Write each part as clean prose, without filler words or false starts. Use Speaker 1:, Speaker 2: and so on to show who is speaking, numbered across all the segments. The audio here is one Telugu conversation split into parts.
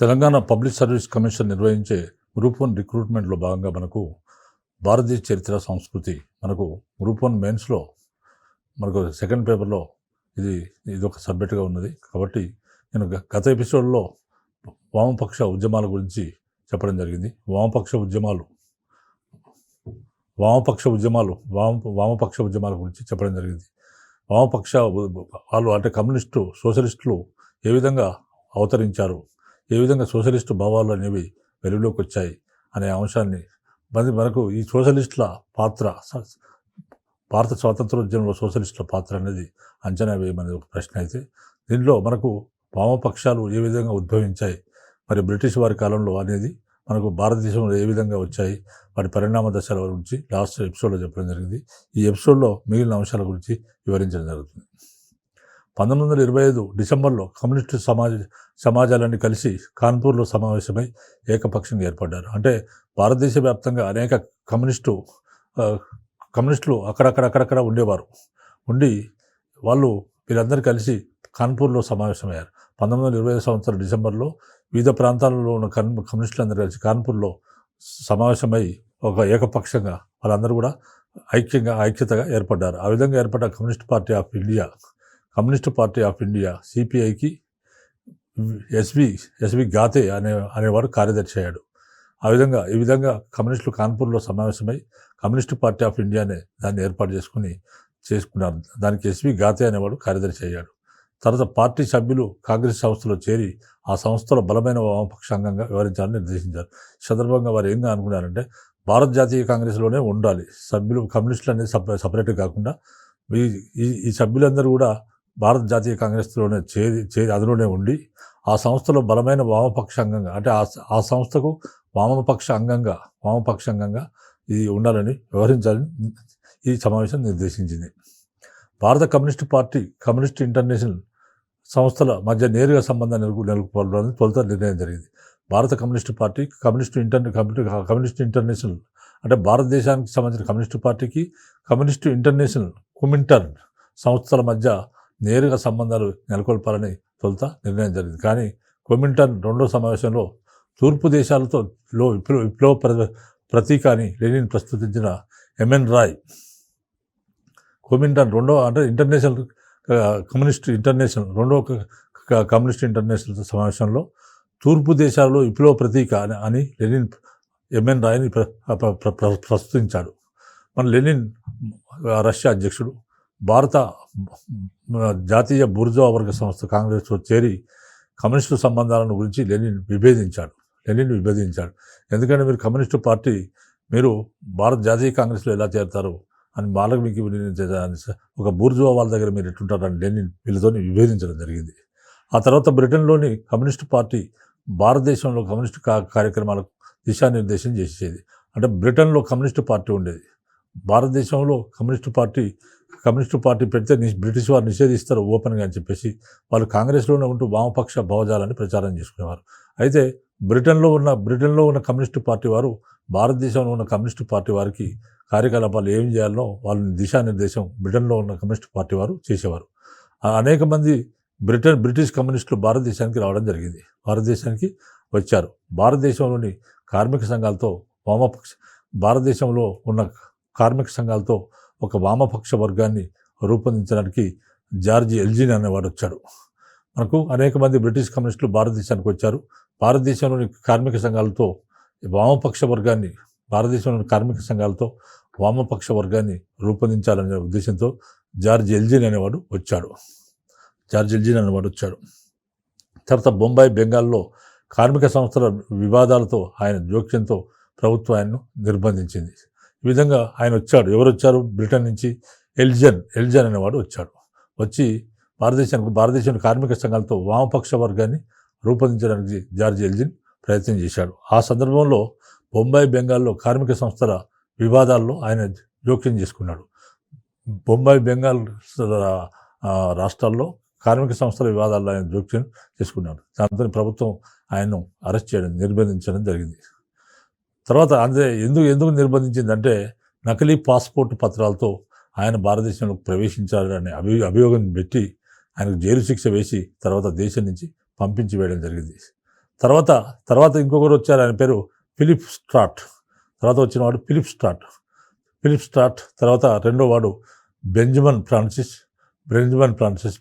Speaker 1: తెలంగాణ పబ్లిక్ సర్వీస్ కమిషన్ నిర్వహించే గ్రూప్ 1 రిక్రూట్మెంట్లో భాగంగా మనకు భారతదేశ చరిత్ర సంస్కృతి మనకు గ్రూప్ 1 మెయిన్స్లో మనకు సెకండ్ పేపర్లో ఇదొక సబ్జెక్టుగా ఉన్నది. కాబట్టి నేను గత ఎపిసోడ్లో వామపక్ష ఉద్యమాల గురించి చెప్పడం జరిగింది. వామపక్ష ఉద్యమాల గురించి చెప్పడం జరిగింది. వామపక్ష వాళ్ళు అంటే కమ్యూనిస్టు సోషలిస్టులు ఏ విధంగా అవతరించారు, ఏ విధంగా సోషలిస్టు భావాలు అనేవి వెలుగులోకి వచ్చాయి అనే అంశాన్ని మనకు ఈ సోషలిస్టుల పాత్ర, భారత స్వాతంత్రోద్యమంలో సోషలిస్టుల పాత్ర అనేది అంచనా వేయమనేది ఒక ప్రశ్న. అయితే దీనిలో మనకు వామపక్షాలు ఏ విధంగా ఉద్భవించాయి, మరి బ్రిటిష్ వారి కాలంలో అనేది మనకు భారతదేశంలో ఏ విధంగా వచ్చాయి, వాటి పరిణామ దశల గురించి లాస్ట్ ఎపిసోడ్లో చెప్పడం జరిగింది. ఈ ఎపిసోడ్లో మిగిలిన అంశాల గురించి వివరించడం జరుగుతుంది. 1925 డిసెంబర్లో కమ్యూనిస్టు సమాజాలన్నీ కలిసి కాన్పూర్లో సమావేశమై ఏకపక్షంగా ఏర్పడ్డారు. అంటే భారతదేశ వ్యాప్తంగా అనేక కమ్యూనిస్టులు అక్కడక్కడ ఉండేవారు. వీళ్ళందరూ కలిసి కాన్పూర్లో సమావేశమయ్యారు. 1925 సంవత్సరం డిసెంబర్లో వివిధ ప్రాంతాలలో ఉన్న కమ్యూనిస్టులందరూ కలిసి కాన్పూర్లో సమావేశమై ఒక ఏకపక్షంగా వాళ్ళందరూ కూడా ఐక్యతగా ఏర్పడ్డారు. ఆ విధంగా ఏర్పడ్డ కమ్యూనిస్ట్ పార్టీ ఆఫ్ ఇండియా సిపిఐకి ఎస్వి గాతే అనేవాడు కార్యదర్శి అయ్యాడు. ఈ విధంగా కమ్యూనిస్టులు కాన్పూర్లో సమావేశమై కమ్యూనిస్ట్ పార్టీ ఆఫ్ ఇండియా అనే దాన్ని ఏర్పాటు చేసుకున్నారు. దానికి ఎస్వి గాతే అనేవాడు కార్యదర్శి అయ్యాడు. తర్వాత పార్టీ సభ్యులు కాంగ్రెస్ సంస్థలో చేరి ఆ సంస్థలో బలమైన వామపక్షాంగంగా వ్యవహరించాలని నిర్దేశించారు. ఈ సందర్భంగా వారు ఏంగా అనుకున్నారంటే, భారత జాతీయ కాంగ్రెస్లోనే ఉండాలి సభ్యులు, కమ్యూనిస్టులు అనేది సపరేట్గా కాకుండా ఈ సభ్యులందరూ కూడా భారత జాతీయ కాంగ్రెస్లోనే చేరి అందులోనే ఉండి ఆ సంస్థలో బలమైన వామపక్షాంగంగా, అంటే ఆ సంస్థకు వామపక్షాంగంగా ఇది ఉండాలని వ్యవహరించాలని ఈ సమావేశం నిర్దేశించింది. భారత కమ్యూనిస్ట్ పార్టీ, కమ్యూనిస్ట్ ఇంటర్నేషనల్ సంస్థల మధ్య నేరుగా సంబంధాన్ని నెలకొల్పాలని తొలుత నిర్ణయం జరిగింది. భారత కమ్యూనిస్ట్ పార్టీ, కమ్యూనిస్ట్ ఇంటర్నేషనల్ అంటే భారతదేశానికి సంబంధించిన కమ్యూనిస్ట్ పార్టీకి కమ్యూనిస్ట్ ఇంటర్నేషనల్ కుమింటర్న్ సంస్థల మధ్య నేరుగా సంబంధాలు నెలకొల్పాలని తొలుత నిర్ణయం జరిగింది. కానీ కుమింటర్న్ రెండో సమావేశంలో తూర్పు దేశాలతో విప్లవ ప్రతీక అని లెనిన్ ప్రస్తుతించిన ఎంఎన్ రాయ్ కుమింటర్న్ రెండో కమ్యూనిస్ట్ ఇంటర్నేషనల్ సమావేశంలో తూర్పు దేశాలలో విప్లవ ప్రతీక అని లెనిన్ ఎంఎన్ రాయ్ని ప్రస్తుతించాడు. మన లెనిన్ రష్యా అధ్యక్షుడు. భారత జాతీయ బూర్జువా వర్గ సంస్థ కాంగ్రెస్తో చేరి కమ్యూనిస్టు సంబంధాలను గురించి లెనిన్ విభేదించాడు. ఎందుకంటే మీరు కమ్యూనిస్టు పార్టీ, మీరు భారత జాతీయ కాంగ్రెస్లో ఎలా చేరుతారు అని మీకు ఒక బూర్జువా వాళ్ళ దగ్గర మీరు ఎట్టుంటారని లెనిన్ వీళ్ళతో విభేదించడం జరిగింది. ఆ తర్వాత బ్రిటన్లోని కమ్యూనిస్టు పార్టీ భారతదేశంలో కమ్యూనిస్టు కార్యక్రమాలకు దిశానిర్దేశం చేసేది. అంటే బ్రిటన్లో కమ్యూనిస్టు పార్టీ ఉండేది, భారతదేశంలో కమ్యూనిస్టు పార్టీ పెడితే బ్రిటిష్ వారు నిషేధిస్తారు ఓపెన్గా అని చెప్పేసి వాళ్ళు కాంగ్రెస్లోనే ఉంటూ వామపక్ష భావజాలాన్ని ప్రచారం చేసుకునేవారు. అయితే బ్రిటన్లో ఉన్న కమ్యూనిస్టు పార్టీ వారు భారతదేశంలో ఉన్న కమ్యూనిస్టు పార్టీ వారికి కార్యకలాపాలు ఏం చేయాలనో వాళ్ళని దిశానిర్దేశం బ్రిటన్లో ఉన్న కమ్యూనిస్టు పార్టీ వారు చేసేవారు. అనేక మంది బ్రిటిష్ కమ్యూనిస్టులు భారతదేశానికి వచ్చారు. భారతదేశంలోని కార్మిక సంఘాలతో భారతదేశంలో ఉన్న కార్మిక సంఘాలతో ఒక వామపక్ష వర్గాన్ని రూపొందించడానికి జార్జ్ ఎల్జిన్ అనేవాడు వచ్చాడు. మనకు అనేక మంది బ్రిటిష్ కమ్యూనిస్టులు భారతదేశానికి వచ్చారు. భారతదేశంలోని కార్మిక సంఘాలతో వామపక్ష వర్గాన్ని రూపొందించాలనే ఉద్దేశంతో జార్జ్ ఎల్జిన్ అనేవాడు వచ్చాడు. తర్వాత బొంబాయి, బెంగాల్లో కార్మిక సంస్థల వివాదాలతో ఆయన జోక్యంతో ప్రభుత్వం ఆయన్ను నిర్బంధించింది. ఈ విధంగా ఆయన వచ్చాడు. ఎవరు వచ్చారు? బ్రిటన్ నుంచి ఎల్జన్ అనేవాడు వచ్చి భారతదేశంలో కార్మిక సంఘాలతో వామపక్ష వర్గాన్ని రూపొందించడానికి జార్జ్ ఎల్జిన్ ప్రయత్నం చేశాడు. ఆ సందర్భంలో బొంబాయి, బెంగాల్లో కార్మిక సంస్థల వివాదాల్లో ఆయన జోక్యం చేసుకున్నాడు. బొంబాయి, బెంగాల్ రాష్ట్రాల్లో కార్మిక సంస్థల వివాదాల్లో ఆయన జోక్యం చేసుకున్నాడు. దాంతో ప్రభుత్వం ఆయన్ను అరెస్ట్ చేయడం, నిర్బంధించడం జరిగింది. తర్వాత ఎందుకు నిర్బంధించిందంటే, నకిలీ పాస్పోర్ట్ పత్రాలతో ఆయన భారతదేశంలోకి ప్రవేశించాలని అభియోగం పెట్టి ఆయనకు జైలు శిక్ష వేసి తర్వాత దేశం నుంచి పంపించి వేయడం జరిగింది. తర్వాత తర్వాత ఇంకొకరు వచ్చారు, ఆయన పేరు ఫిలిప్ స్ట్రాట్. తర్వాత వచ్చినవాడు ఫిలిప్ స్ట్రాట్. తర్వాత రెండో వాడు బెంజమిన్ ఫ్రాన్సిస్.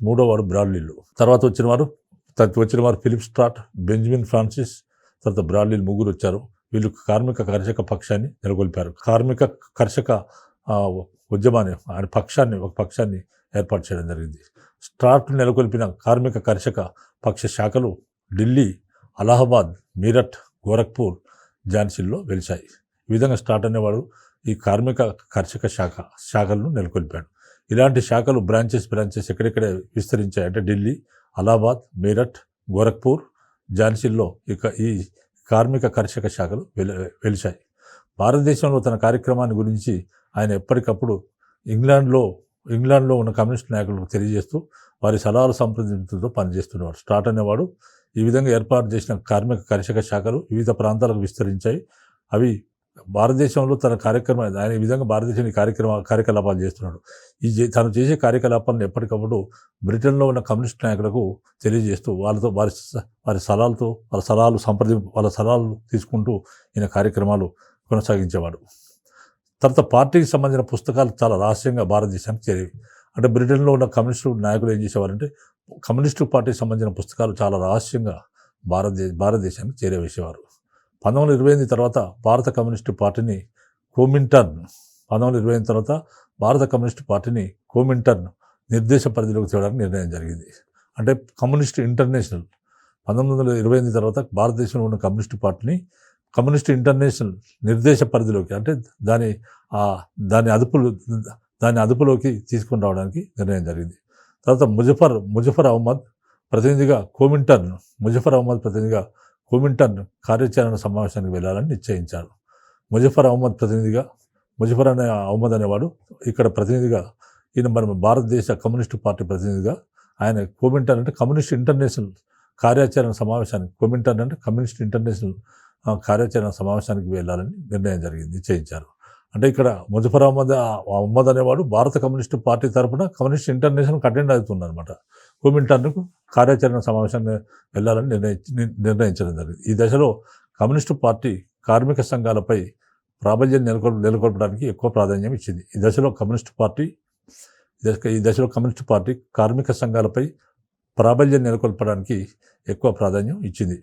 Speaker 1: మూడో వాడు బ్రాడ్లీలు. తర్వాత వచ్చినవారు ఫిలిప్ స్ట్రాట్, బెంజమిన్ ఫ్రాన్సిస్, తర్వాత బ్రాడ్లీలు ముగ్గురు వచ్చారు. వీళ్ళు కార్మిక కర్షక పక్షాన్ని నెలకొల్పారు. కార్మిక కర్షక ఉద్యమాన్ని ఒక పక్షాన్ని ఏర్పాటు చేయడం జరిగింది. స్ట్రాట్ నెలకొల్పిన కార్మిక కర్షక పక్ష శాఖలు ఢిల్లీ, అలహాబాద్, మీరట్, గోరఖ్పూర్, ఝాన్సీల్లో వెలిశాయి. ఈ విధంగా స్ట్రాట్ అనేవాడు ఈ కార్మిక కర్షక శాఖలను నెలకొల్పాడు. ఇలాంటి శాఖలు బ్రాంచెస్ ఎక్కడెక్కడ విస్తరించాయి అంటే ఢిల్లీ, అలహాబాద్, మీరట్, గోరఖ్పూర్, ఝాన్సీల్లో ఈ కార్మిక కర్షక శాఖలు వెలిశాయి. భారతదేశంలో తన కార్యక్రమాన్ని గురించి ఆయన ఎప్పటికప్పుడు ఇంగ్లాండ్లో ఉన్న కమ్యూనిస్ట్ నాయకులకు తెలియజేస్తూ వారి సలహాలు సంప్రదింపులతో పనిచేస్తున్నవాడు. స్ట్రాట్ అనేవాడు ఈ విధంగా ఏర్పాటు చేసిన కార్మిక కర్షక శాఖలు వివిధ ప్రాంతాలకు విస్తరించాయి. అవి భారతదేశంలో తన ఆయన ఈ విధంగా భారతదేశానికి కార్యకలాపాలు చేస్తున్నాడు. తను చేసే కార్యకలాపాలను ఎప్పటికప్పుడు బ్రిటన్లో ఉన్న కమ్యూనిస్ట్ నాయకులకు తెలియజేస్తూ వాళ్ళ సలహాలు తీసుకుంటూ ఈయన కార్యక్రమాలు కొనసాగించేవాడు. తర్వాత పార్టీకి సంబంధించిన పుస్తకాలు చాలా రహస్యంగా భారతదేశానికి చేరేవి. అంటే బ్రిటన్లో ఉన్న కమ్యూనిస్టు నాయకులు ఏం చేసేవారంటే కమ్యూనిస్టు పార్టీకి సంబంధించిన పుస్తకాలు చాలా రహస్యంగా భారతదేశానికి చేరవేసేవారు. 1928 తర్వాత భారత కమ్యూనిస్టు పార్టీని కోమింటర్న్ నిర్దేశ పరిధిలోకి తేవడానికి నిర్ణయం జరిగింది. అంటే కమ్యూనిస్ట్ ఇంటర్నేషనల్ 1928 తర్వాత భారతదేశంలో ఉన్న కమ్యూనిస్టు పార్టీని కమ్యూనిస్ట్ ఇంటర్నేషనల్ నిర్దేశ పరిధిలోకి అంటే దాని అదుపులోకి తీసుకుని రావడానికి నిర్ణయం జరిగింది. తర్వాత ముజఫర్ అహ్మద్ ప్రతినిధిగా కోమింటర్న్ కార్యాచరణ సమావేశానికి వెళ్ళాలని నిశ్చయించారు. ముజఫర్ అహ్మద్ అనేవాడు ఇక్కడ ప్రతినిధిగా, ఈయన మన భారతదేశ కమ్యూనిస్టు పార్టీ ప్రతినిధిగా ఆయన కోమింటర్న్ అంటే కమ్యూనిస్ట్ ఇంటర్నేషనల్ కార్యాచరణ సమావేశానికి కమ్యూనిస్ట్ ఇంటర్నేషనల్ కార్యాచరణ సమావేశానికి వెళ్ళాలని నిశ్చయించారు. అంటే ఇక్కడ ముజఫర్ అహ్మద్ అనేవాడు భారత కమ్యూనిస్టు పార్టీ తరఫున కమ్యూనిస్ట్ ఇంటర్నేషనల్కి అటెండ్ అవుతుందన్నమాట. కోమింటర్న్కు కార్యాచరణ సమావేశాన్ని వెళ్ళాలని నిర్ణయించడం జరిగింది. ఈ దశలో కమ్యూనిస్టు పార్టీ కార్మిక సంఘాలపై ప్రాబల్యం నెలకొల్పడానికి ఎక్కువ ప్రాధాన్యం ఇచ్చింది. ఈ దశలో కమ్యూనిస్టు పార్టీ కార్మిక సంఘాలపై ప్రాబల్యం నెలకొల్పడానికి ఎక్కువ ప్రాధాన్యం ఇచ్చింది.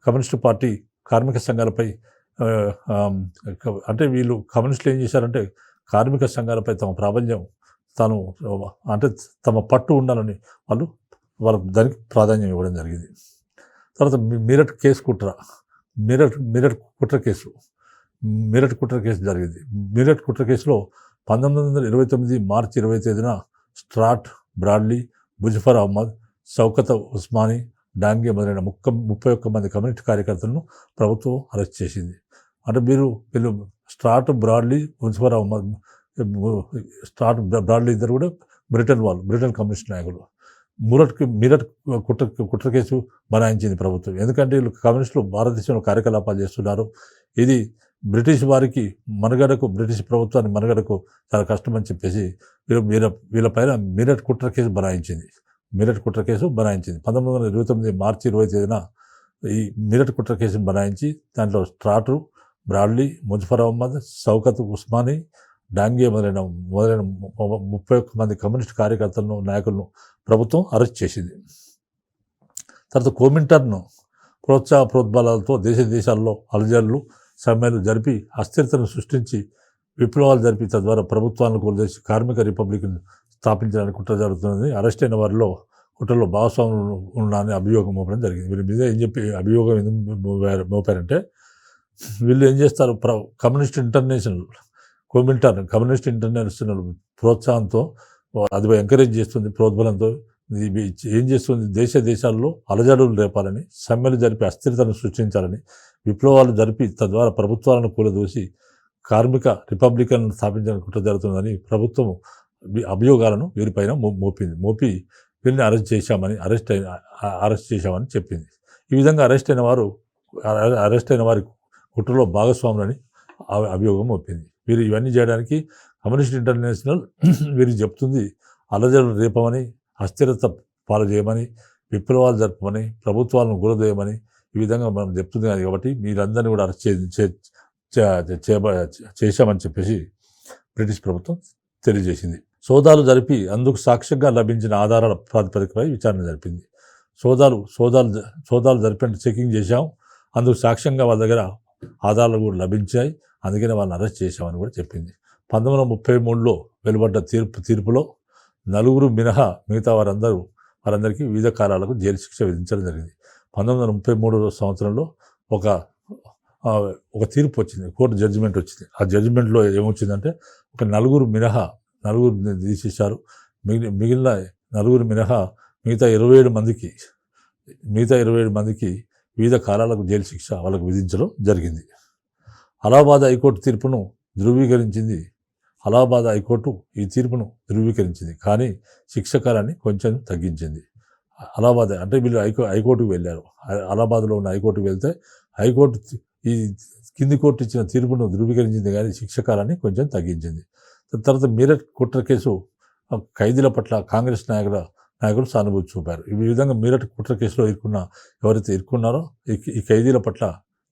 Speaker 1: కమ్యూనిస్టు పార్టీ కార్మిక సంఘాలపై అంటే వీళ్ళు కమ్యూనిస్టులు ఏం చేశారంటే కార్మిక సంఘాలపై తమ ప్రాబల్యం తమ పట్టు ఉండాలని వాళ్ళ దానికి ప్రాధాన్యం ఇవ్వడం జరిగింది. తర్వాత మీరట్ కుట్ర కేసు జరిగింది. మీరట్ కుట్ర కేసులో 1929 మార్చి 20 స్ట్రాట్, బ్రాడ్లీ, ముజఫర్ అహ్మద్, షౌకత్ ఉస్మానీ, డాంగే మొదలైన 31 మంది కమ్యూనిస్ట్ కార్యకర్తలను ప్రభుత్వం అరెస్ట్ చేసింది. అంటే వీళ్ళు Spratt, Bradley, Muzaffar Ahmad, Bradley ఇద్దరు కూడా బ్రిటన్ కమ్యూనిస్ట్ నాయకులు. మీరట్ కుట్ర కేసు బనాయించింది ప్రభుత్వం. ఎందుకంటే వీళ్ళు కమ్యూనిస్టులు భారతదేశంలో కార్యకలాపాలు చేస్తున్నారు. ఇది బ్రిటిష్ ప్రభుత్వాన్ని మనుగడకు చాలా కష్టమని చెప్పేసి వీళ్ళపైన మీరట్ కుట్ర కేసు బనాయించింది. 1929 మార్చి 20 ఈ మీరట్ కుట్ర కేసును బనాయించి దాంట్లో స్ట్రాటు, బ్రాడ్లీ, ముజఫర్ అహ్మద్, షౌకత్ ఉస్మానీ, డాంగే మొదలైన 31 మంది కమ్యూనిస్ట్ కార్యకర్తలను, నాయకులను ప్రభుత్వం అరెస్ట్ చేసింది. తర్వాత కోమింటర్న్ ప్రోద్బలాలతో దేశాల్లో అలజడులు, సమ్మెలు జరిపి అస్థిరతను సృష్టించి విప్లవాలు జరిపి తద్వారా ప్రభుత్వాలను కూలదోసి కార్మిక రిపబ్లిక్ను స్థాపించడానికి కుట్ర జరుగుతున్నది. అరెస్ట్ అయిన వారిలో కుట్రలో భాగస్వాములు ఉన్నారని అభియోగం మోపడం జరిగింది. వీళ్ళ మీద ఏం చెప్పి అభియోగం ఎందుకు మోపారంటే వీళ్ళు ఏం చేస్తారు, కమ్యూనిస్ట్ ఇంటర్నేషనల్ ప్రోత్సాహంతో అది ఎంకరేజ్ చేస్తుంది, ప్రోద్బలంతో ఏం చేస్తుంది, దేశాల్లో అలజడులు రేపాలని, సమ్మెలు జరిపి అస్థిరతను సృష్టించాలని, విప్లవాలు జరిపి తద్వారా ప్రభుత్వాలను కూలదోసి కార్మిక రిపబ్లికన్ స్థాపించడానికి కుట్ర జరుగుతుందని ప్రభుత్వం అభియోగాలను వీరిపైన మోపి వీరిని అరెస్ట్ చేశామని చెప్పింది. ఈ విధంగా అరెస్ట్ అయిన వారి కుట్రలో భాగస్వాములని అభియోగం మోపింది. వీరు ఇవన్నీ చేయడానికి కమ్యూనిస్ట్ ఇంటర్నేషనల్ వీరికి చెప్తుంది అలజడులు రేపమని, అస్థిరత పాలు చేయమని, విప్లవాలు జరపమని, ప్రభుత్వాలను కూలదోయమని, ఈ విధంగా మనం చెప్తుంది కాబట్టి మీరందరినీ కూడా అరెస్ట్ చేశామని చెప్పేసి బ్రిటిష్ ప్రభుత్వం తెలియజేసింది. సోదాలు జరిపి అందుకు సాక్ష్యంగా లభించిన ఆధారాల ప్రాతిపదికపై విచారణ జరిపింది. సోదాలు జరిపి చెకింగ్ చేశాం, అందుకు సాక్ష్యంగా వాళ్ళ దగ్గర ఆధారాలు కూడా లభించాయి, అందుకనే వాళ్ళని అరెస్ట్ చేశామని కూడా చెప్పింది. 1933లో వెలువడ్డ తీర్పులో నలుగురు మినహా మిగతా వారందరికీ వివిధ కాలాలకు జైలు శిక్ష విధించడం జరిగింది. 1933 సంవత్సరంలో ఒక తీర్పు వచ్చింది, కోర్టు జడ్జిమెంట్ వచ్చింది. ఆ జడ్జిమెంట్లో ఏమొచ్చిందంటే ఒక నలుగురు తీసేశారు. మిగిలిన నలుగురు మినహా మిగతా 27 మందికి వివిధ కాలాలకు జైలు శిక్ష వాళ్ళకు విధించడం జరిగింది. అలహాబాద్ హైకోర్టు తీర్పును ధృవీకరించింది. అలహాబాద్ హైకోర్టు ఈ తీర్పును ధృవీకరించింది, కానీ శిక్ష కాలాన్ని కొంచెం తగ్గించింది. అలహాబాద్ అంటే వీళ్ళు హైకోర్టుకు వెళ్ళారు. అలహాబాద్లో ఉన్న హైకోర్టుకు వెళ్తే హైకోర్టు ఈ కింది కోర్టు ఇచ్చిన తీర్పును ధృవీకరించింది, కానీ శిక్ష కాలాన్ని కొంచెం తగ్గించింది. తర్వాత మీరట్ కుట్ర కేసు ఖైదీల పట్ల కాంగ్రెస్ నాయకులు సానుభూతి చూపారు. ఈ విధంగా మీరట్ కుట్ర కేసులో ఎవరైతే ఇరుక్కున్నారో ఈ ఖైదీల పట్ల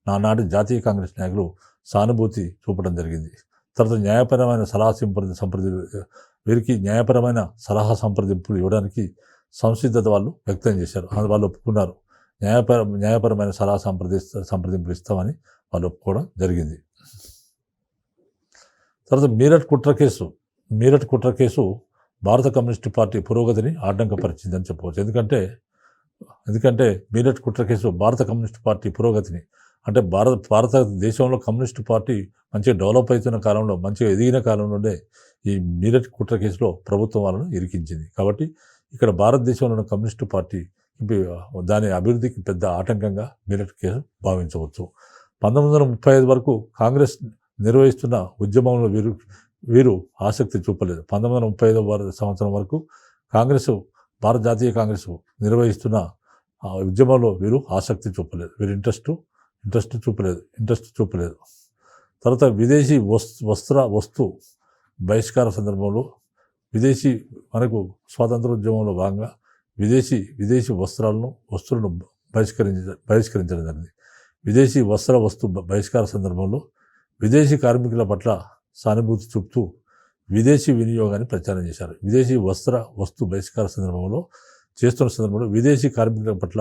Speaker 1: నానాటి జాతీయ కాంగ్రెస్ నాయకులు సానుభూతి చూపడం జరిగింది. తర్వాత వీరికి న్యాయపరమైన సలహా సంప్రదింపులు ఇవ్వడానికి సంసిద్ధత వాళ్ళు వ్యక్తం చేశారు. వాళ్ళు ఒప్పుకున్నారు. న్యాయపరమైన సలహా సంప్రదింపులు ఇస్తామని వాళ్ళు ఒప్పుకోవడం జరిగింది. తర్వాత మీరట్ కుట్ర కేసు భారత కమ్యూనిస్టు పార్టీ పురోగతిని ఆటంకపరిచిందని చెప్పవచ్చు. ఎందుకంటే మీరట్ కుట్ర కేసు భారత కమ్యూనిస్టు పార్టీ పురోగతిని అంటే భారతదేశంలో కమ్యూనిస్టు పార్టీ మంచిగా డెవలప్ అవుతున్న కాలంలో, మంచిగా ఎదిగిన కాలంలోనే ఈ మీరట్ కుట్ర కేసులో ప్రభుత్వం వాళ్ళను ఇరికించింది. కాబట్టి ఇక్కడ భారతదేశంలో ఉన్న కమ్యూనిస్టు పార్టీ దాని అభివృద్ధికి పెద్ద ఆటంకంగా మీరట్ కేసు భావించవచ్చు. 1935 వరకు కాంగ్రెస్ నిర్వహిస్తున్న ఉద్యమంలో వీరు ఆసక్తి చూపలేదు. 1935 సంవత్సరం వరకు భారత జాతీయ కాంగ్రెస్ నిర్వహిస్తున్న ఉద్యమంలో వీరు ఆసక్తి చూపలేదు. వీరు ఇంట్రెస్ట్ చూపలేదు. తర్వాత విదేశీ వస్తు బహిష్కార సందర్భంలో మనకు స్వాతంత్ర ఉద్యమంలో భాగంగా విదేశీ వస్తువులను బహిష్కరించడం జరిగింది. విదేశీ వస్తు బహిష్కార సందర్భంలో విదేశీ కార్మికుల పట్ల సానుభూతి చూపుతూ విదేశీ వినియోగాన్ని ప్రచారం చేశారు. విదేశీ వస్తు బహిష్కార సందర్భంలో విదేశీ కార్మికుల పట్ల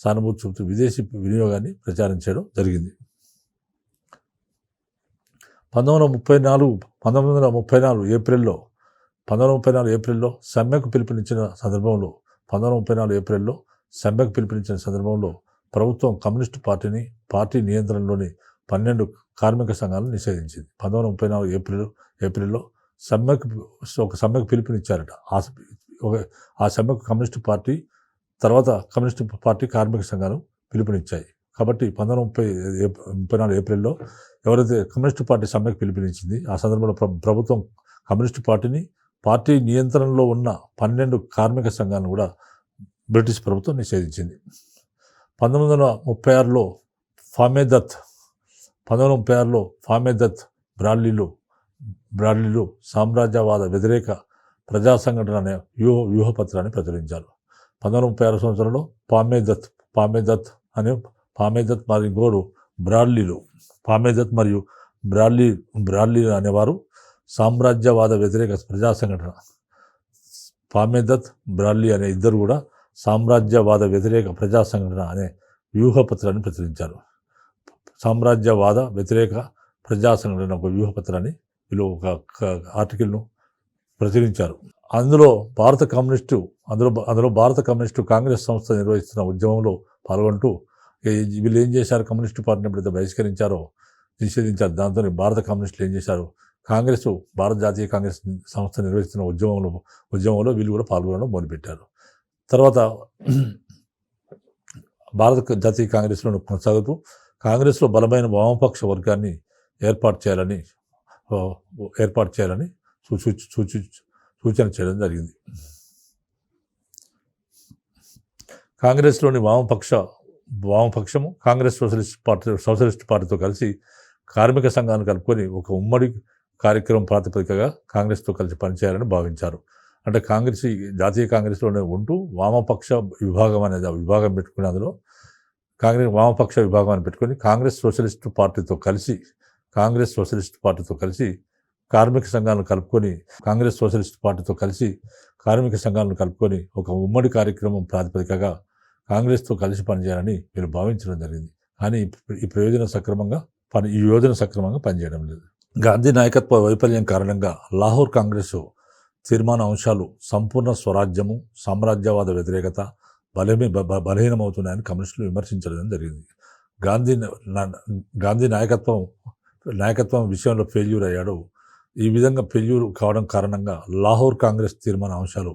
Speaker 1: సానుభూతి చూపుతూ విదేశీ వినియోగాన్ని ప్రచారం చేయడం జరిగింది. 1934 ఏప్రిల్లో సమ్మెకు పిలుపునిచ్చిన సందర్భంలో ప్రభుత్వం కమ్యూనిస్టు పార్టీ నియంత్రణలోని 12 కార్మిక సంఘాలను నిషేధించింది. 1934 ఏప్రిల్లో సమ్మెకు పిలుపునిచ్చారట. ఆ సమ్మెకు కమ్యూనిస్టు పార్టీ కార్మిక సంఘాలు పిలుపునిచ్చాయి. కాబట్టి 1934 ఏప్రిల్లో ఎవరైతే కమ్యూనిస్టు పార్టీ సమ్మెకు పిలుపునిచ్చింది, ఆ సందర్భంలో ప్రభుత్వం కమ్యూనిస్టు పార్టీ నియంత్రణలో ఉన్న 12 కార్మిక సంఘాలను కూడా బ్రిటిష్ ప్రభుత్వం నిషేధించింది. 1936లో ఫామే దత్ బ్రాడ్లీలు సామ్రాజ్యవాద వ్యతిరేక ప్రజా సంఘటన అనే వ్యూహపత్రాన్ని ప్రచురించారు. 1936 సంవత్సరంలో ఫామే దత్ మరియు బ్రాడ్లీ అనేవారు సామ్రాజ్యవాద వ్యతిరేక ప్రజా సంఘటన. ఫామే దత్, బ్రాడ్లీ అనే ఇద్దరు కూడా సామ్రాజ్యవాద వ్యతిరేక ప్రజా సంఘటన అనే వ్యూహపత్రాన్ని ప్రచురించారు. సామ్రాజ్యవాద వ్యతిరేక ప్రజా సంఘటన ఒక వ్యూహపత్రాన్ని వీళ్ళు ఒక ఆర్టికల్ను ప్రచురించారు. అందులో భారత కమ్యూనిస్టు కాంగ్రెస్ సంస్థ నిర్వహిస్తున్న ఉద్యమంలో పాల్గొంటూ వీళ్ళు ఏం చేశారు, కమ్యూనిస్టు పార్టీని ఎప్పుడైతే నిషేధించారు, దాంతో భారత కమ్యూనిస్టులు ఏం చేశారు, భారత జాతీయ కాంగ్రెస్ సంస్థ నిర్వహిస్తున్న ఉద్యమంలో వీళ్ళు కూడా పాల్గొనడం మొదలుపెట్టారు. తర్వాత భారత జాతీయ కాంగ్రెస్లో కొనసాగుతూ కాంగ్రెస్లో బలమైన వామపక్ష వర్గాన్ని ఏర్పాటు చేయాలని సూచన చేయడం జరిగింది. కాంగ్రెస్లోని వామపక్షము కాంగ్రెస్ సోషలిస్ట్ పార్టీతో కలిసి కార్మిక సంఘాన్ని కలుపుకొని ఒక ఉమ్మడి కార్యక్రమం ప్రాతిపదికగా కాంగ్రెస్తో కలిసి పనిచేయాలని భావించారు. అంటే జాతీయ కాంగ్రెస్లోనే ఉంటూ వామపక్ష విభాగం అనేది విభాగం పెట్టుకుని అందులో కాంగ్రెస్ వామపక్ష విభాగాన్ని పెట్టుకొని కాంగ్రెస్ సోషలిస్టు పార్టీతో కలిసి కార్మిక సంఘాలను కలుపుకొని ఒక ఉమ్మడి కార్యక్రమం ప్రాతిపదికగా కాంగ్రెస్తో కలిసి పనిచేయాలని వీళ్ళు భావించడం జరిగింది. కానీ ఈ యోజన సక్రమంగా పనిచేయడం లేదు. గాంధీ నాయకత్వ వైఫల్యం కారణంగా లాహోర్ కాంగ్రెస్ తీర్మాన అంశాలు సంపూర్ణ స్వరాజ్యము, సామ్రాజ్యవాద వ్యతిరేకత బలహీనమవుతున్నాయని కమ్యూనిస్టులు విమర్శించడం జరిగింది. గాంధీ నాయకత్వం విషయంలో ఫెయిల్యూర్ అయ్యాడు. ఈ విధంగా ఫెయిల్యూర్ కావడం కారణంగా లాహోర్ కాంగ్రెస్ తీర్మాన అంశాలు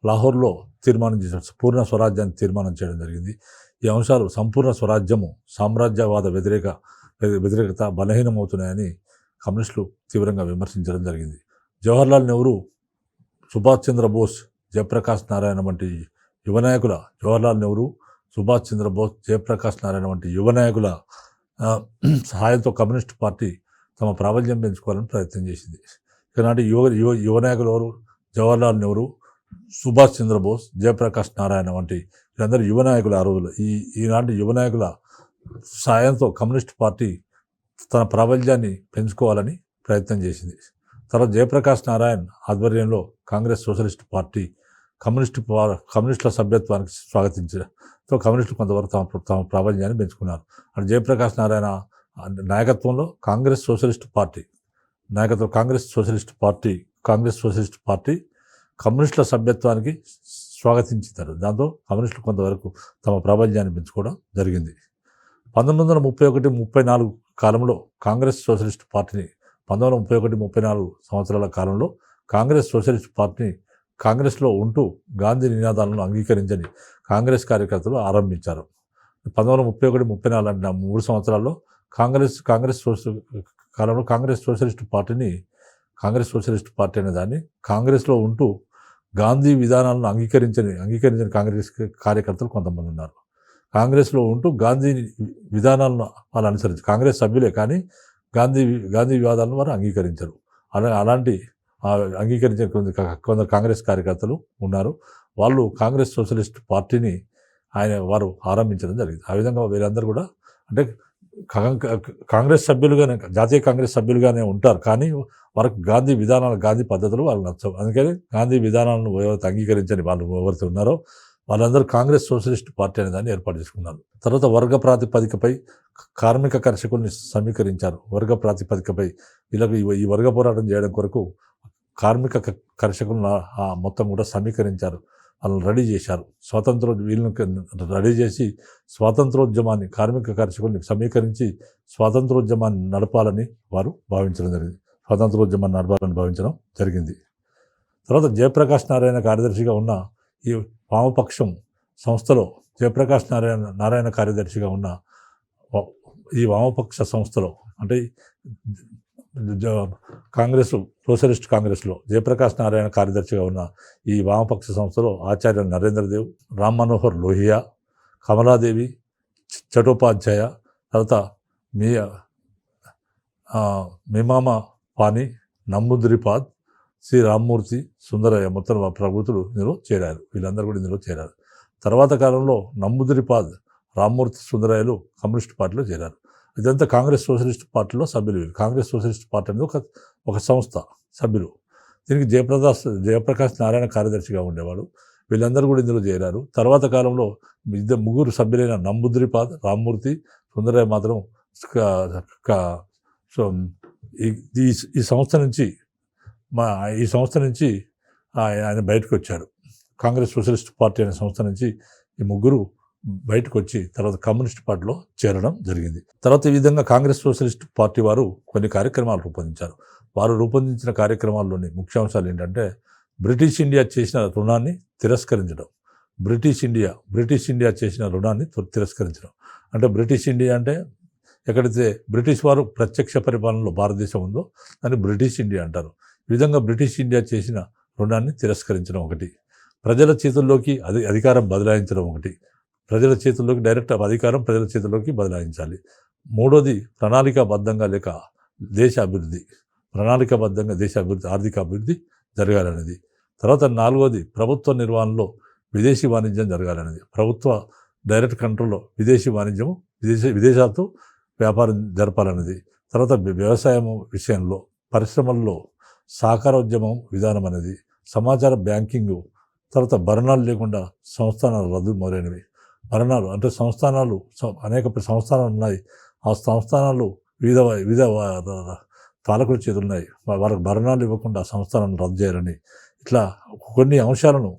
Speaker 1: లాహోర్లో తీర్మానం చేశారు. పూర్ణ స్వరాజ్యాన్ని తీర్మానం చేయడం జరిగింది. ఈ అంశాలు సంపూర్ణ స్వరాజ్యము, సామ్రాజ్యవాద వ్యతిరేకత బలహీనమవుతున్నాయని కమ్యూనిస్టులు తీవ్రంగా విమర్శించడం జరిగింది. జవహర్లాల్ నెహ్రూ, సుభాష్ చంద్రబోస్, జయప్రకాష్ నారాయణ వంటి యువ నాయకుల సహాయంతో కమ్యూనిస్ట్ పార్టీ తమ ప్రాబల్యం పెంచుకోవాలని ప్రయత్నం చేసింది. ఈనాటి యువ నాయకులు ఎవరు? జవహర్లాల్ నెహ్రూ, సుభాష్ చంద్రబోస్, జయప్రకాష్ నారాయణ వంటి వీళ్ళందరూ యువ నాయకులు. ఆ రోజుల్లో ఈనాటి యువ నాయకుల సాయంతో కమ్యూనిస్ట్ పార్టీ తన ప్రాబల్యాన్ని పెంచుకోవాలని ప్రయత్నం చేసింది. తర్వాత జయప్రకాష్ నారాయణ్ ఆధ్వర్యంలో కాంగ్రెస్ సోషలిస్ట్ పార్టీ కమ్యూనిస్టుల సభ్యత్వానికి స్వాగతించడంతో కమ్యూనిస్టులు కొంతవరకు తమ ప్రాబల్యాన్ని పెంచుకున్నారు. అంటే జయప్రకాష్ నారాయణ నాయకత్వంలో కాంగ్రెస్ సోషలిస్ట్ పార్టీ కమ్యూనిస్టుల సభ్యత్వానికి స్వాగతించారు. దాంతో కమ్యూనిస్టులు కొంతవరకు తమ ప్రాబల్యాన్ని పెంచుకోవడం జరిగింది. 1931-34 కాలంలో కాంగ్రెస్ సోషలిస్ట్ పార్టీని 1931-34 సంవత్సరాల కాలంలో కాంగ్రెస్ సోషలిస్ట్ పార్టీని కాంగ్రెస్లో ఉంటూ గాంధీ నినాదాలను అంగీకరించని కాంగ్రెస్ కార్యకర్తలు ఆరంభించారు. 1931-34 అంటే 3 సంవత్సరాల్లో కాంగ్రెస్ సోషలిస్ట్ పార్టీ అనే దాన్ని కాంగ్రెస్లో ఉంటూ గాంధీ విధానాలను అంగీకరించని కాంగ్రెస్ కార్యకర్తలు కొంతమంది ఉన్నారు. కాంగ్రెస్లో ఉంటూ గాంధీ విధానాలను వాళ్ళు అనుసరించి కాంగ్రెస్ సభ్యులే కానీ గాంధీ వివాదాలను వారు అంగీకరించరు. అలాంటి అంగీకరించిన కొందరు కాంగ్రెస్ కార్యకర్తలు ఉన్నారు. వాళ్ళు కాంగ్రెస్ సోషలిస్ట్ పార్టీని వారు ఆరంభించడం జరిగింది. ఆ విధంగా వీరందరూ కూడా అంటే కాంగ్రెస్ సభ్యులుగానే, జాతీయ కాంగ్రెస్ సభ్యులుగానే ఉంటారు. కానీ వారికి గాంధీ విధానాలు, గాంధీ పద్ధతులు వాళ్ళు నచ్చవు. అందుకని గాంధీ విధానాలను ఎవరైతే అంగీకరించని వాళ్ళు ఎవరైతే ఉన్నారో వాళ్ళందరూ కాంగ్రెస్ సోషలిస్ట్ పార్టీ అనే దాన్ని ఏర్పాటు చేసుకున్నారు. తర్వాత వర్గ ప్రాతిపదికపై కార్మిక కర్షకుల్ని సమీకరించారు. వర్గ ప్రాతిపదికపై వీళ్ళకి ఈ వర్గ పోరాటం చేయడం కొరకు కార్మిక కర్షకులను మొత్తం కూడా సమీకరించారు. వాళ్ళని రెడీ చేశారు. వీళ్ళని రెడీ చేసి స్వాతంత్రోద్యమాన్ని, కార్మిక కర్షకుల్ని సమీకరించి స్వాతంత్రోద్యమాన్ని నడపాలని వారు భావించడం జరిగింది. తర్వాత జయప్రకాష్ నారాయణ కార్యదర్శిగా ఉన్న ఈ వామపక్షం సంస్థలో నారాయణ కార్యదర్శిగా ఉన్న ఈ వామపక్ష సంస్థలో అంటే సోషలిస్ట్ కాంగ్రెస్లో జయప్రకాష్ నారాయణ కార్యదర్శిగా ఉన్న ఈ వామపక్ష సంస్థలో ఆచార్య నరేంద్రదేవ్, రామ్ మనోహర్ లోహియా, కమలాదేవి, చటోపాధ్యాయ, తర్వాత మిమామ పాని, నమ్ముద్రిపాద్, శ్రీ రామ్మూర్తి, సుందరయ్య మొత్తం ప్రభుత్వులు ఇందులో చేరారు. వీళ్ళందరూ కూడా ఇందులో చేరారు. తర్వాత కాలంలో నమ్ముద్రిపాద్, రామ్మూర్తి, సుందరయ్యలు కమ్యూనిస్ట్ పార్టీలో చేరారు. ఇదంతా కాంగ్రెస్ సోషలిస్ట్ పార్టీలో సభ్యులు. కాంగ్రెస్ సోషలిస్ట్ పార్టీ అనేది ఒక సంస్థ, సభ్యులు. దీనికి జయప్రకాష్ నారాయణ కార్యదర్శిగా ఉండేవాడు. వీళ్ళందరూ కూడా ఇందులో చేరారు. తర్వాత కాలంలో ముగ్గురు సభ్యులైన నమ్ముద్రిపాద్, రామ్మూర్తి, సుందరయ్య మాత్రం ఈ సంస్థ నుంచి ఆయన బయటకు వచ్చాడు. కాంగ్రెస్ సోషలిస్ట్ పార్టీ అనే సంస్థ నుంచి ఈ ముగ్గురు బయటకు వచ్చి తర్వాత కమ్యూనిస్ట్ పార్టీలో చేరడం జరిగింది. తర్వాత ఈ విధంగా కాంగ్రెస్ సోషలిస్ట్ పార్టీ వారు కొన్ని కార్యక్రమాలు రూపొందించారు. వారు రూపొందించిన కార్యక్రమాల్లోని ముఖ్యాంశాలు ఏంటంటే బ్రిటిష్ ఇండియా చేసిన రుణాన్ని తిరస్కరించడం. బ్రిటిష్ ఇండియా చేసిన రుణాన్ని తిరస్కరించడం అంటే బ్రిటిష్ ఇండియా అంటే ఎక్కడైతే బ్రిటిష్ వారు ప్రత్యక్ష పరిపాలనలో భారతదేశం ఉందో దాన్ని బ్రిటిష్ ఇండియా అంటారు. ఈ విధంగా బ్రిటిష్ ఇండియా చేసిన రుణాన్ని తిరస్కరించడం ఒకటి. ప్రజల చేతుల్లోకి అధికారం బదలాయించడం ఒకటి. డైరెక్ట్ అధికారం ప్రజల చేతుల్లోకి బదలాయించాలి. మూడోది ప్రణాళికాబద్ధంగా దేశ అభివృద్ధి, ఆర్థిక అభివృద్ధి జరగాలనేది. తర్వాత నాలుగోది ప్రభుత్వ నిర్వహణలో విదేశీ వాణిజ్యం జరగాలనేది. ప్రభుత్వ డైరెక్ట్ కంట్రోల్లో విదేశీ వాణిజ్యము, విదేశాలతో వ్యాపారం జరపాలనేది. తర్వాత వ్యవసాయం విషయంలో, పరిశ్రమల్లో సహకారోద్యమం విధానం అనేది, సమాచార బ్యాంకింగు, తర్వాత భరణాలు లేకుండా సంస్థానాలు రద్దు మొదలైనవి. భరణాలు అంటే సంస్థానాలు అనేక సంస్థానాలు ఉన్నాయి. ఆ సంస్థానాలు వివిధ వివిధ పాలకుల చేతులు ఉన్నాయి. వాళ్ళకి భరణాలు ఇవ్వకుండా సంస్థానాలను రద్దు చేయాలని ఇట్లా కొన్ని అంశాలను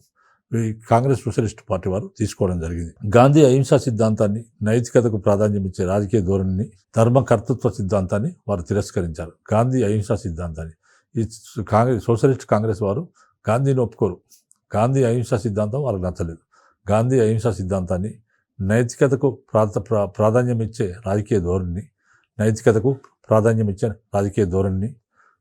Speaker 1: ఈ కాంగ్రెస్ సోషలిస్ట్ పార్టీ వారు తీసుకోవడం జరిగింది. గాంధీ అహింసా సిద్ధాంతాన్ని, నైతికతకు ప్రాధాన్యం ఇచ్చే రాజకీయ ధోరణిని, ధర్మకర్తృత్వ సిద్ధాంతాన్ని వారు తిరస్కరించారు. గాంధీ అహింసా సిద్ధాంతాన్ని ఈ సోషలిస్ట్ కాంగ్రెస్ వారు గాంధీని ఒప్పుకోరు. గాంధీ అహింసా సిద్ధాంతం వాళ్ళకి నచ్చలేదు. గాంధీ అహింసా సిద్ధాంతాన్ని, నైతికతకు ప్రాధాన్యం ఇచ్చే రాజకీయ ధోరణిని, నైతికతకు ప్రాధాన్యం ఇచ్చే రాజకీయ ధోరణిని,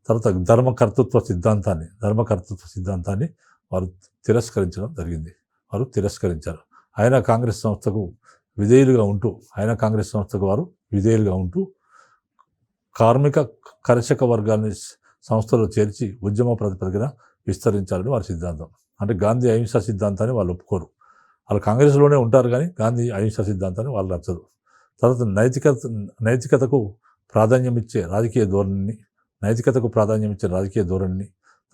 Speaker 1: తర్వాత ధర్మకర్తృత్వ సిద్ధాంతాన్ని వారు తిరస్కరించడం జరిగింది. వారు తిరస్కరించారు. కాంగ్రెస్ సంస్థకు వారు విధేయులుగా ఉంటూ కార్మిక కర్షక వర్గాన్ని సంస్థలో చేర్చి ఉద్యమ ప్రాతిపదికన విస్తరించాలని వారి సిద్ధాంతం. అంటే గాంధీ అహింసా సిద్ధాంతాన్ని వాళ్ళు ఒప్పుకోరు. వాళ్ళు కాంగ్రెస్లోనే ఉంటారు, కానీ గాంధీ అహింసా సిద్ధాంతాన్ని వాళ్ళు నచ్చదు. తర్వాత నైతికతకు ప్రాధాన్యం ఇచ్చే రాజకీయ ధోరణిని,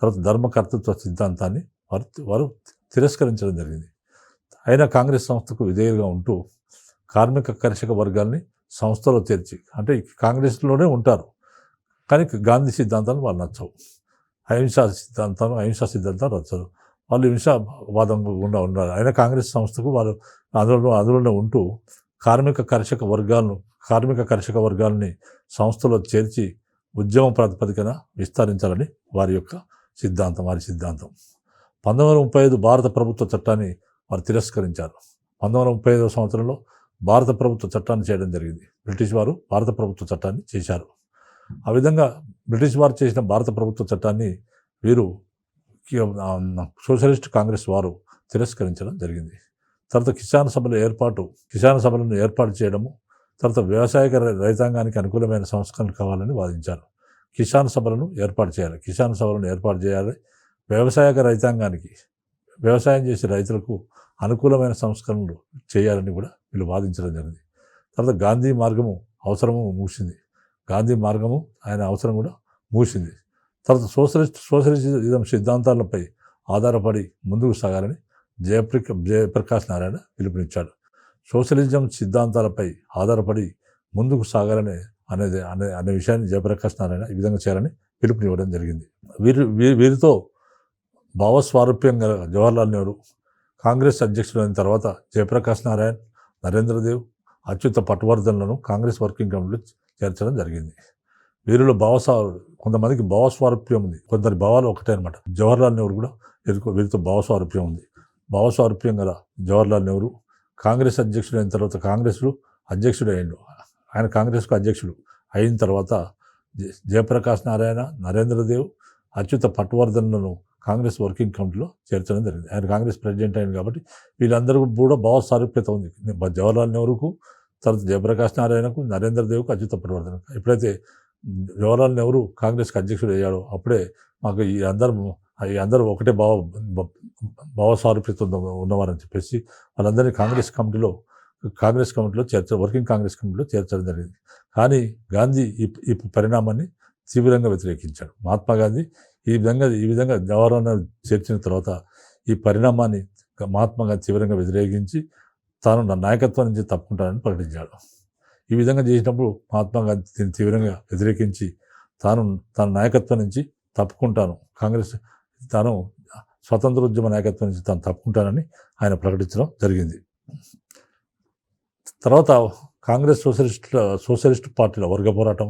Speaker 1: తర్వాత ధర్మకర్తృత్వ సిద్ధాంతాన్ని వారు తిరస్కరించడం జరిగింది. కాంగ్రెస్ సంస్థకు విధేయులుగా ఉంటూ కార్మిక కర్షక వర్గాల్ని సంస్థలో చేర్చి, అంటే కాంగ్రెస్లోనే ఉంటారు, కానీ గాంధీ సిద్ధాంతాలు వాళ్ళు నచ్చవు. అహింసా సిద్ధాంతాలు నచ్చదు. వాళ్ళు హింసావాదం గుండా ఉన్నారు. కాంగ్రెస్ సంస్థకు వారు అందులోనే ఉంటూ కార్మిక కర్షక వర్గాలని సంస్థలో చేర్చి ఉద్యమ ప్రాతిపదికన విస్తరించాలని వారి సిద్ధాంతం. 1935 భారత ప్రభుత్వ చట్టాన్ని వారు తిరస్కరించారు. 1935 సంవత్సరంలో భారత ప్రభుత్వ చట్టాన్ని చేయడం జరిగింది. బ్రిటిష్ వారు భారత ప్రభుత్వ చట్టాన్ని చేశారు. ఆ విధంగా బ్రిటిష్ వారు చేసిన భారత ప్రభుత్వ చట్టాన్ని వీరు సోషలిస్ట్ కాంగ్రెస్ వారు తిరస్కరించడం జరిగింది. తర్వాత కిసాన్ సభలను ఏర్పాటు చేయడము, తర్వాత వ్యవసాయ రైతాంగానికి అనుకూలమైన సంస్కరణలు కావాలని వాదించారు. కిసాన్ సభలను ఏర్పాటు చేయాలి. వ్యవసాయం చేసే రైతులకు అనుకూలమైన సంస్కరణలు చేయాలని కూడా వీళ్ళు వాదించడం జరిగింది. తర్వాత గాంధీ మార్గము ఆయన అవసరం కూడా మూసింది. తర్వాత సోషలిజం సిద్ధాంతాలపై ఆధారపడి ముందుకు సాగాలని జయప్రకాష్ నారాయణ పిలుపునిచ్చాడు. సోషలిజం సిద్ధాంతాలపై ఆధారపడి ముందుకు సాగాలని అనే విషయాన్ని జయప్రకాష్ నారాయణ ఈ విధంగా చేయాలని పిలుపునివ్వడం జరిగింది. వీరితో భావస్వారూప్యం గల జవహర్లాల్ నెహ్రూ కాంగ్రెస్ అధ్యక్షుడైన తర్వాత జయప్రకాష్ నారాయణ్, నరేంద్ర దేవ్, అచ్యుత పట్వర్ధన్లను కాంగ్రెస్ వర్కింగ్ కమిటీలో చేర్చడం జరిగింది. వీరిలో కొంతమందికి భావస్వారూప్యం ఉంది, కొందరి భావాలు ఒకటే అనమాట. జవహర్లాల్ నెహ్రూ కూడా వీరితో భావస్వారూప్యం ఉంది. భావస్వారూప్యం గల జవహర్లాల్ నెహ్రూ కాంగ్రెస్ అధ్యక్షుడైన తర్వాత అధ్యక్షుడయ్యాడు. ఆయన కాంగ్రెస్కు అధ్యక్షుడు అయిన తర్వాత జయప్రకాష్ నారాయణ, నరేంద్ర దేవ్, అచ్యుత పట్వర్ధన్లను కాంగ్రెస్ వర్కింగ్ కమిటీలో చేర్చడం జరిగింది. ఆయన కాంగ్రెస్ ప్రెసిడెంట్ అయింది కాబట్టి వీళ్ళందరూ కూడా భావస్వారూప్యత ఉంది. జవహర్లాల్ నెహ్రూకు, తర్వాత జయప్రకాష్ నారాయణకు, నరేంద్ర దేవ్కు, అచ్యుత పట్వర్ధన్కు. ఎప్పుడైతే జవహర్లాల్ నెహ్రూ కాంగ్రెస్కి అధ్యక్షుడు అయ్యాడో అప్పుడే మాకు ఈ అందరూ ఒకటే భావస్వారూప్యత ఉన్నవారని చెప్పేసి వాళ్ళందరినీ వర్కింగ్ కాంగ్రెస్ కమిటీలో చేర్చడం జరిగింది. కానీ గాంధీ ఈ పరిణామాన్ని తీవ్రంగా వ్యతిరేకించాడు. మహాత్మా గాంధీ ఈ విధంగా జవహర్లాల్ నెహ్రూ చేర్చిన తర్వాత ఈ పరిణామాన్ని మహాత్మా గాంధీ తీవ్రంగా వ్యతిరేకించి తాను నా నాయకత్వం నుంచి తప్పుకుంటానని ప్రకటించాడు. ఈ విధంగా చేసినప్పుడు మహాత్మా గాంధీ దీన్ని తీవ్రంగా వ్యతిరేకించి తన నాయకత్వం నుంచి తప్పుకుంటాను, తాను స్వతంత్రోద్యమ నాయకత్వం నుంచి తాను తప్పుకుంటానని ఆయన ప్రకటించడం జరిగింది. తర్వాత కాంగ్రెస్ సోషలిస్ట్ పార్టీల వర్గ పోరాటం,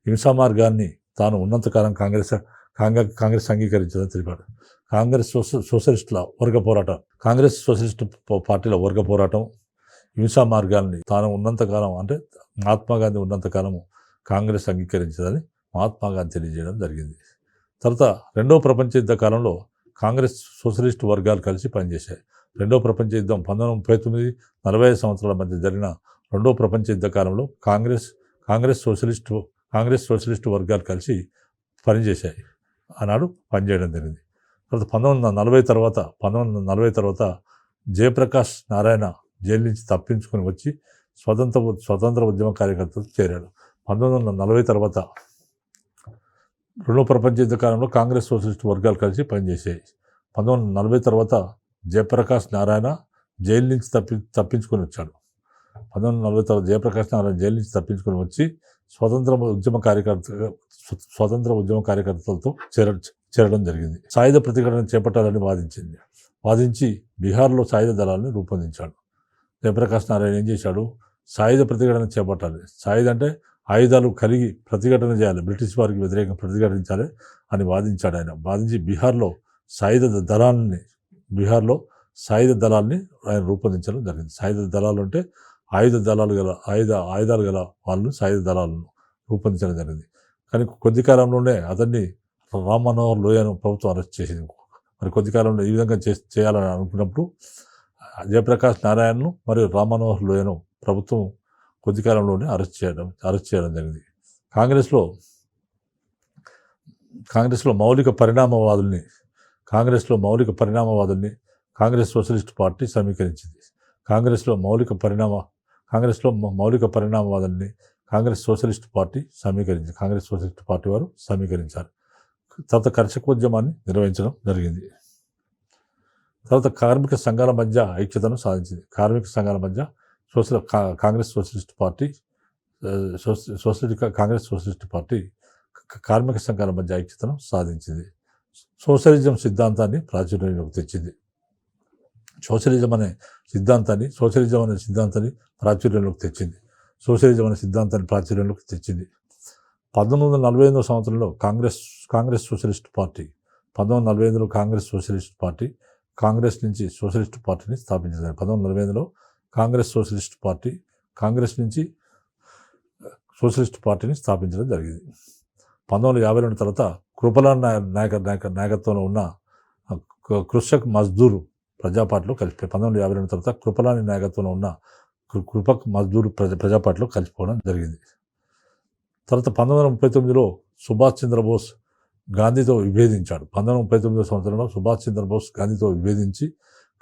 Speaker 1: హింసా మార్గాన్ని తాను ఉన్నంతకాలం కాంగ్రెస్ అంగీకరించదని తెలిపాడు. కాంగ్రెస్ సోషలిస్ట్ పార్టీల వర్గ పోరాటం, హింసా మార్గాన్ని తాను ఉన్నంతకాలం, అంటే మహాత్మా గాంధీ ఉన్నంతకాలము కాంగ్రెస్ అంగీకరించదని మహాత్మా గాంధీ తెలియజేయడం జరిగింది. తర్వాత రెండవ ప్రపంచ యుద్ధ కాలంలో కాంగ్రెస్ సోషలిస్ట్ వర్గాలు కలిసి పనిచేశాయి. రెండవ ప్రపంచ యుద్ధం 1939-40 సంవత్సరాల మధ్య జరిగిన రెండవ ప్రపంచ యుద్ధ కాలంలో కాంగ్రెస్ సోషలిస్ట్ వర్గాలు కలిసి పనిచేశాయి. ఆనాడు పనిచేయడం జరిగింది. తర్వాత 1940 తర్వాత జయప్రకాష్ నారాయణ జైలు నుంచి తప్పించుకొని వచ్చి స్వతంత్ర ఉద్యమ కార్యకర్తలు చేరాడు. 1940 తర్వాత రెండో ప్రపంచ యుద్ధ కాలంలో కాంగ్రెస్ సోషలిస్ట్ వర్గాలు కలిసి పనిచేసాయి. 1940 తర్వాత జయప్రకాష్ నారాయణ జైలు నుంచి తప్పించుకొని వచ్చాడు. 1940 తర్వాత జయప్రకాష్ నారాయణ జైలు నుంచి తప్పించుకొని వచ్చి స్వతంత్ర ఉద్యమ కార్యకర్తలతో చేరడం జరిగింది. సాయుధ ప్రతిఘటన చేపట్టాలని వాదించి బీహార్లో సాయుధ దళాలను రూపొందించాడు. జయప్రకాష్ నారాయణ ఏం చేశాడు? సాయుధ ప్రతిఘటన చేపట్టాలి, సాయుధ అంటే ఆయుధాలు కలిగి ప్రతిఘటన చేయాలి, బ్రిటిష్ వారికి వ్యతిరేకంగా ప్రతిఘటించాలి అని వాదించాడు. ఆయన వాదించి బీహార్లో సాయుధ దళాల్ని ఆయన రూపొందించడం జరిగింది. సాయుధ దళాలు అంటే ఆయుధాలు గల వాళ్ళు సాయుధ దళాలను రూపొందించడం జరిగింది. కానీ కొద్ది కాలంలోనే అతన్ని రామ్ మనోహర్ లోయను ప్రభుత్వం అరెస్ట్ చేసింది. మరి కొద్ది కాలంలో ఈ విధంగా చేయాలని అనుకున్నప్పుడు జయప్రకాష్ నారాయణను మరియు రామ్ మనోహర్ లోయను ప్రభుత్వం కొద్ది కాలంలోనే అరెస్ట్ చేయడం జరిగింది. కాంగ్రెస్లో మౌలిక పరిణామవాదుల్ని కాంగ్రెస్ సోషలిస్ట్ పార్టీ సమీకరించింది. కాంగ్రెస్లో మౌలిక పరిణామవాదాన్ని కాంగ్రెస్ సోషలిస్ట్ పార్టీ వారు సమీకరించారు. తర్వాత కర్షకోద్యమాన్ని నిర్వహించడం జరిగింది. తర్వాత కార్మిక సంఘాల మధ్య ఐక్యతను సాధించింది. కాంగ్రెస్ సోషలిస్ట్ పార్టీ కార్మిక సంఘాల మధ్య ఐక్యతను సాధించింది. సోషలిజం సిద్ధాంతాన్ని ప్రాచుర్యంలోకి తెచ్చింది. సోషలిజం అనే సిద్ధాంతాన్ని ప్రాచుర్యంలోకి తెచ్చింది. 1945 సంవత్సరంలో కాంగ్రెస్ సోషలిస్ట్ పార్టీ 1945లో కాంగ్రెస్ నుంచి సోషలిస్ట్ పార్టీని స్థాపించింది. 1945లో కాంగ్రెస్ నుంచి సోషలిస్ట్ పార్టీని స్థాపించడం జరిగింది. 1952 తర్వాత కృపలాన్ నాయకత్వంలో ఉన్న కృషక్ మజ్దూర్ ప్రజాపార్టీలో కలిసిపోయి 1952 తర్వాత కృపలాని నాయకత్వంలో ఉన్న కృపక్ మజ్దూర్ ప్రజాపార్టీలో కలిసిపోవడం జరిగింది. తర్వాత 1939లో సుభాష్ చంద్రబోస్ గాంధీతో విభేదించాడు. 1939 సంవత్సరంలో సుభాష్ చంద్రబోస్ గాంధీతో విభేదించి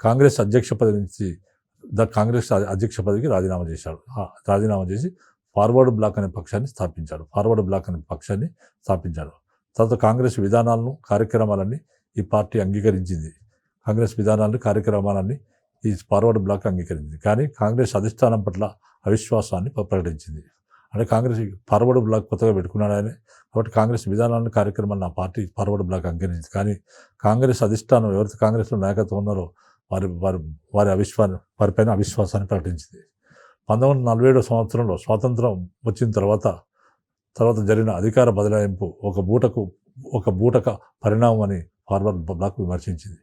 Speaker 1: కాంగ్రెస్ అధ్యక్ష పదవికి రాజీనామా చేసి ఫార్వర్డ్ బ్లాక్ అనే పక్షాన్ని స్థాపించాడు. తర్వాత కాంగ్రెస్ విధానాలను కార్యక్రమాలన్నీ ఈ పార్టీ అంగీకరించింది. ఈ ఫార్వర్డ్ బ్లాక్ అంగీకరించింది. కానీ కాంగ్రెస్ అధిష్టానం పట్ల అవిశ్వాసాన్ని ప్రకటించింది. అంటే కాంగ్రెస్ ఫార్వర్డ్ బ్లాక్ కొత్తగా పెట్టుకున్నాడు ఆయన, కాబట్టి కాంగ్రెస్ విధానాలను కార్యక్రమాలను ఆ పార్టీ ఫార్వర్డ్ బ్లాక్ అంగీకరించింది. కానీ కాంగ్రెస్ అధిష్టానం ఎవరైతే కాంగ్రెస్లో నాయకత్వం ఉన్నారో వారిపైన అవిశ్వాసాన్ని ప్రకటించింది. 1947 సంవత్సరంలో స్వాతంత్రం వచ్చిన తర్వాత జరిగిన అధికార బదలాయింపు ఒక బూటక పరిణామం అని ఫార్వర్డ్ బ్లాక్ విమర్శించింది.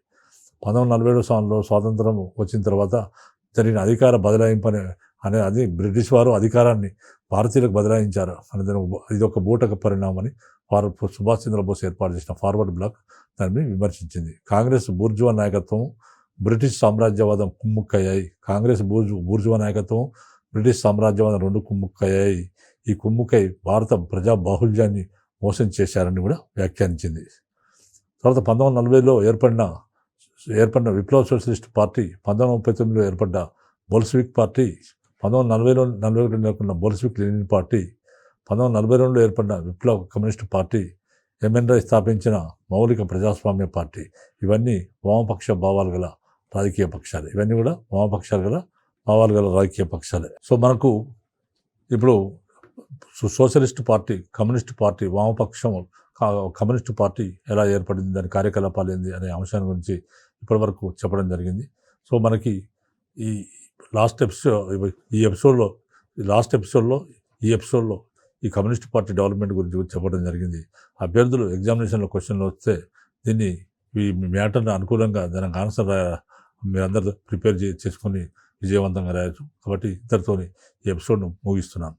Speaker 1: 1947 సంవత్సరంలో స్వాతంత్రం వచ్చిన తర్వాత జరిగిన అధికార బదలాయింపు అది బ్రిటిష్ వారు అధికారాన్ని భారతీయులకు బదలాయించారు అనేది ఇది ఒక బూటక పరిణామం అని సుభాష్ చంద్రబోస్ ఏర్పాటు చేసిన ఫార్వర్డ్ బ్లాక్ దాన్ని విమర్శించింది. కాంగ్రెస్ బూర్జువా నాయకత్వం బ్రిటిష్ సామ్రాజ్యవాదం కుమ్ముక్కయ్యాయి. బ్రిటిష్ సామ్రాజ్యవాదం రెండు కుమ్ముక్కయ్యాయి. ఈ కుమ్ముక్కై భారత ప్రజా బాహుళ్యాన్ని మోసం చేశారని కూడా వ్యాఖ్యానించింది. తర్వాత 1940లో ఏర్పడిన విప్లవ సోషలిస్ట్ పార్టీ, 1939లో ఏర్పడ్డ బోల్షివిక్ పార్టీ, 1941 నెలకొన్న బోల్షివిక్ లెనిన్ పార్టీ, 1942లో ఏర్పడిన విప్లవ కమ్యూనిస్టు పార్టీ, ఎంఎన్ రాయ్ స్థాపించిన మౌలిక ప్రజాస్వామ్య పార్టీ, ఇవన్నీ వామపక్ష భావాలు గల రాజకీయ పక్షాలే. సో మనకు ఇప్పుడు socialist party, communist party, communist party ఎలా ఏర్పడింది, దాని కార్యకలాపాలు ఏంది అనే అంశాన్ని గురించి ఇప్పటివరకు చెప్పడం జరిగింది. సో మనకి ఈ ఎపిసోడ్లో ఈ కమ్యూనిస్ట్ పార్టీ డెవలప్మెంట్ గురించి చెప్పడం జరిగింది. అభ్యర్థులు ఎగ్జామినేషన్లో క్వశ్చన్లు వస్తే ఈ మ్యాటర్ని అనుకూలంగా దానికి ఆన్సర్ మీరందరూ ప్రిపేర్ చేసుకొని విజయవంతంగా రాయొచ్చు. కాబట్టి ఇద్దరితో ఈ ఎపిసోడ్ను ముగిస్తున్నాను.